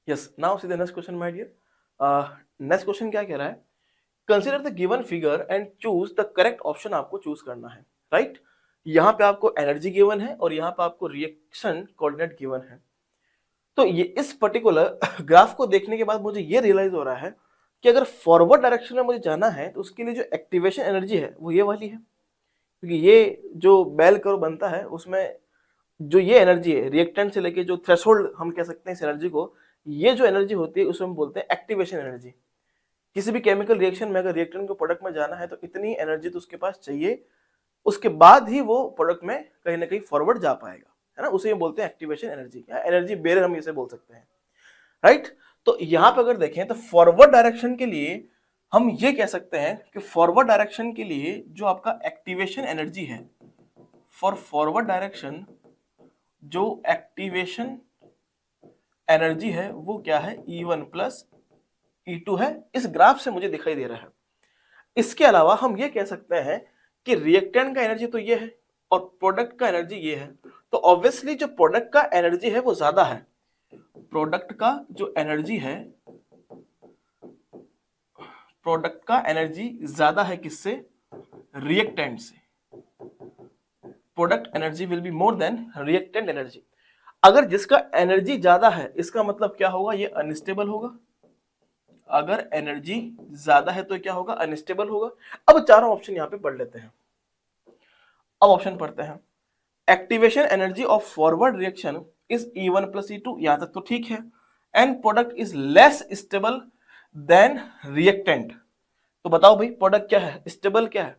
Yes, now see the next question my dear. Next question क्या कह रहा है, consider the given figure and choose the correct option आपको choose करना है, राइट। यहाँ पे आपको एनर्जी गिवन है और यहाँ पे आपको रिएक्शन कोऑर्डिनेट गिवन है। तो ये इस पर्टिकुलर ग्राफ को देखने के बाद मुझे ये रियलाइज हो रहा है कि अगर फॉरवर्ड डायरेक्शन में मुझे जाना है तो उसके लिए जो एक्टिवेशन एनर्जी है वो ये वाली है, क्योंकि ये जो बेल कर्व बनता है उसमें जो ये एनर्जी है रिएक्टेंट से लेके जो थ्रेशोल्ड हम कह सकते हैं इस एनर्जी को, ये जो एनर्जी होती है उसमें हम बोलते हैं एक्टिवेशन एनर्जी। किसी भी केमिकल रिएक्शन में अगर रिएक्टेंट को प्रोडक्ट में जाना है तो इतनी एनर्जी तो उसके पास चाहिए, उसके बाद ही वो प्रोडक्ट में कहीं ना कहीं फॉरवर्ड जा पाएगा, है ना। उसे बोलते हैं एक्टिवेशन एनर्जी या एनर्जी बेरर हम इसे बोल सकते हैं, राइट। तो यहां पर अगर देखें तो फॉरवर्ड डायरेक्शन के लिए हम ये कह सकते हैं कि फॉरवर्ड डायरेक्शन के लिए जो आपका एक्टिवेशन एनर्जी है, फॉर फॉरवर्ड डायरेक्शन जो एक्टिवेशन एनर्जी है वो क्या है, E1 प्लस E2 है, इस ग्राफ से मुझे दिखाई दे रहा है। इसके अलावा हम ये कह सकते हैं कि रिएक्टेंट का एनर्जी तो ये है और प्रोडक्ट का एनर्जी ये है, तो ऑब्वियसली जो प्रोडक्ट का एनर्जी है वो ज्यादा है। प्रोडक्ट का जो एनर्जी है, प्रोडक्ट का एनर्जी ज्यादा है किससे, रिएक्टेंट से। Product energy will be more than reactant energy. अगर जिसका एनर्जी ज्यादा है इसका मतलब क्या होगा, ये अनस्टेबल होगा। अगर एनर्जी ज्यादा है तो क्या होगा, अनस्टेबल होगा। अब चारों ऑप्शन यहां पे पढ़ लेते हैं। अब ऑप्शन पढ़ते हैं, activation energy of forward reaction is E1 plus E2, यहां तक तो ठीक है। And product is less stable then reactant. तो बताओ भाई प्रोडक्ट क्या है, स्टेबल क्या है।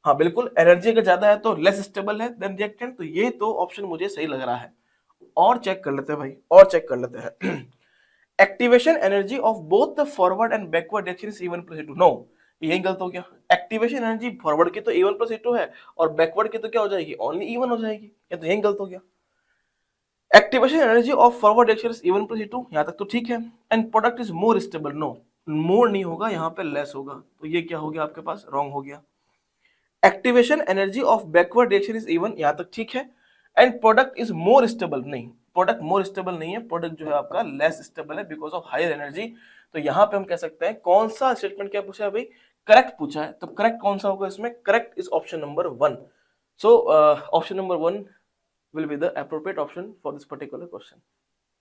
हाँ बिल्कुल, एनर्जी अगर ज्यादा है तो लेस स्टेबल है देन रिएक्टेंट, तो ये तो ऑप्शन मुझे सही लग रहा है। और चेक कर लेते हैं भाई, और चेक कर लेते हैं। Activation energy of both the forward and backward reaction is E1 plus E2, no, यही गलत हो गया। एक्टिवेशन एनर्जी फॉरवर्ड की तो E1 प्लस E2 है और बैकवर्ड की तो क्या हो जाएगी, ओनली E1 हो जाएगी, या तो यही गलत हो गया। Activation energy of forward reaction is E1 plus E2, यहां तक तो ठीक है। And product is more stable, no, more नहीं होगा, यहाँ पे लेस होगा, तो ये क्या हो गया आपके पास, रॉन्ग हो गया। Activation energy of backward reaction is E1, यहां तक ठीक है। And product is more stable, नहीं, प्रोडक्ट मोर स्टेबल नहीं है, प्रोडक्ट जो है आपका लेस स्टेबल है बिकॉज ऑफ हायर एनर्जी। तो यहां पे हम कह सकते हैं कौन सा स्टेटमेंट क्या पूछा है भाई, करेक्ट पूछा है, तो करेक्ट कौन सा होगा इसमें, correct is option number 1। So option number 1 will be the appropriate option for this particular question.